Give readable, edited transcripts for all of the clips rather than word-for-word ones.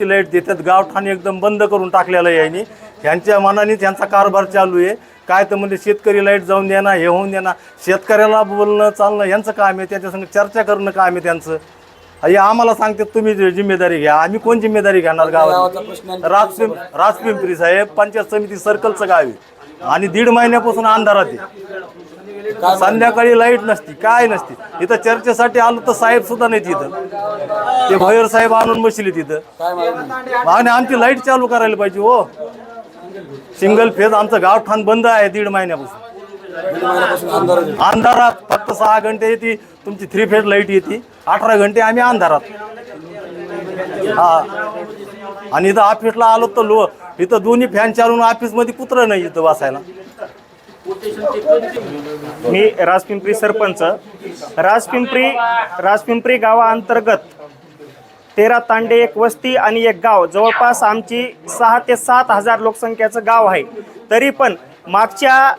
Light देतात, गावठाण एकदम बंद करून टाकलेलं आहे यांनी. ह्यांच्या मनाने त्यांचा कारभार चालू आहे. काय तर म्हणजे शेतकरी लाईट जाऊन देणार, हे होऊन देणार. शेतकऱ्याला बोलणं चालणं यांचं काम आहे, त्याच्यासंग चर्चा करणं काम आहे त्यांचं. हे आम्हाला सांगतात तुम्ही जिम्मेदारी घ्या. आम्ही कोण जिम्मेदारी घेणार? गावात राजपिंपरी साहेब पंचायत समिती सर्कलचं गाव आहे आणि 1.5 महिन्यापासून अंधारात आहे. संध्याकाळी लाईट नसती, काय नसती. इथं चर्चेसाठी आलो तर साहेब सुद्धा नाही तिथं. ते भैर साहेब आणून बसले तिथं. आणि आमची लाईट चालू करायला पाहिजे हो. सिंगल फेज आमचं गावठाण बंद आहे 1.5 महिन्यापासून. अंधारात फक्त 6 घंटे येते तुमची 3 फेज लाईट येते. 18 घंटे आम्ही अंधारात. हा, आणि इथं ऑफिसला आलो तर इथं दोन्ही फॅन चालून ऑफिसमध्ये कुत्रं नाही इथं बसायला. मी राजपिंपरी सरपंच. राजपिंपरी गावाअंतर्गत 13 तांडे, 1 वस्ती आणि 1 गाव, जवळपास आमची 6 ते 7 हजार लोकसंख्येचं गाव आहे. तरी पण मागच्या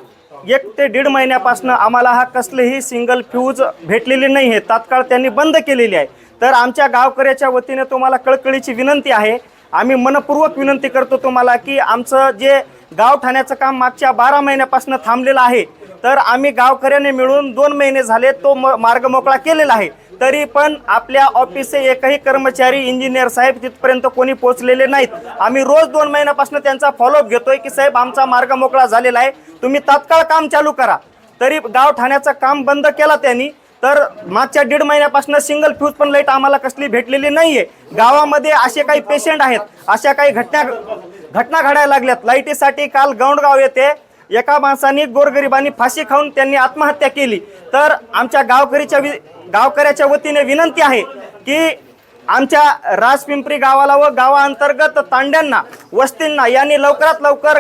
1 ते 1.5 महिन्यापासून आम्हाला हा कसलीही सिंगल फ्यूज भेटलेली नाही आहे. तात्काळ त्यांनी बंद केलेली आहे. तर आमच्या गावकऱ्याच्या वतीने तुम्हाला कळकळीची विनंती आहे. आम्ही मनपूर्वक विनंती करतो तुम्हाला की आमचं जे गावठाण्याचं काम मागच्या 12 महिन्यापासून थांबलेलं आहे, तर आम्ही गावकऱ्याने मिळून 2 महिने झाले तो मार्ग मोकळा केलेला आहे. तरी पण आपल्या ऑफिसचे एकही कर्मचारी, इंजिनियर साहेब तिथपर्यंत कोणी पोहोचलेले नाहीत. आम्ही रोज 2 महिन्यापासून त्यांचा फॉलोअप घेतोय की साहेब आमचा मार्ग मोकळा झालेला आहे, तुम्ही तात्काळ काम चालू करा. तरी गावठाण्याचं काम बंद केला त्यांनी. तर मागच्या 1.5 महिन्यापासून सिंगल फ्यूज पण लाईट आम्हाला कसली भेटलेली नाहीये. गावामध्ये असे काही पेशंट आहेत, अशा काही घटना घडायला लागल्यात. लाईटीसाठी काल गौंडगाव येथे एका माणसाने, गोरगरिबांनी फाशी खाऊन त्यांनी आत्महत्या केली. तर आमच्या गावकऱ्याच्या वतीने विनंती आहे की आमच्या राजपिंपरी गावाला व गावाअंतर्गत तांड्यांना, वस्तींना यांनी लवकरात लवकर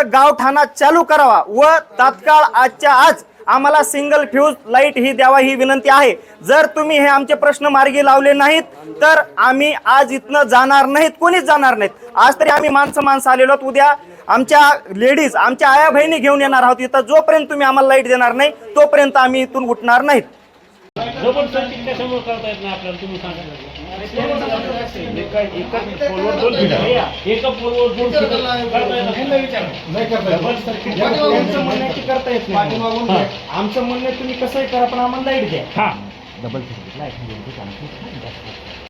गावठाणा चालू करावा व तात्काळ आजच्या आज आम्हाला सिंगल फ्यूज लाईट ही द्यावा ही विनंती आहे. जर तुम्ही हे आमचे प्रश्न मार्गी लावले नाहीत तर आम्ही आज इथनं जाणार नाहीत, कोणीच जाणार नाहीत. आज तरी आम्ही माणसं आलेलो आहोत, उद्या आमच्या लेडीज, आमच्या आया बहिणी घेऊन येणार आहोत इथं. जोपर्यंत तुम्ही आम्हाला लाईट देणार नाही तोपर्यंत आम्ही इथून उठणार नाहीत. आमचं म्हणणं तुम्ही कसंही करा पण आम्हाला लाईट द्या.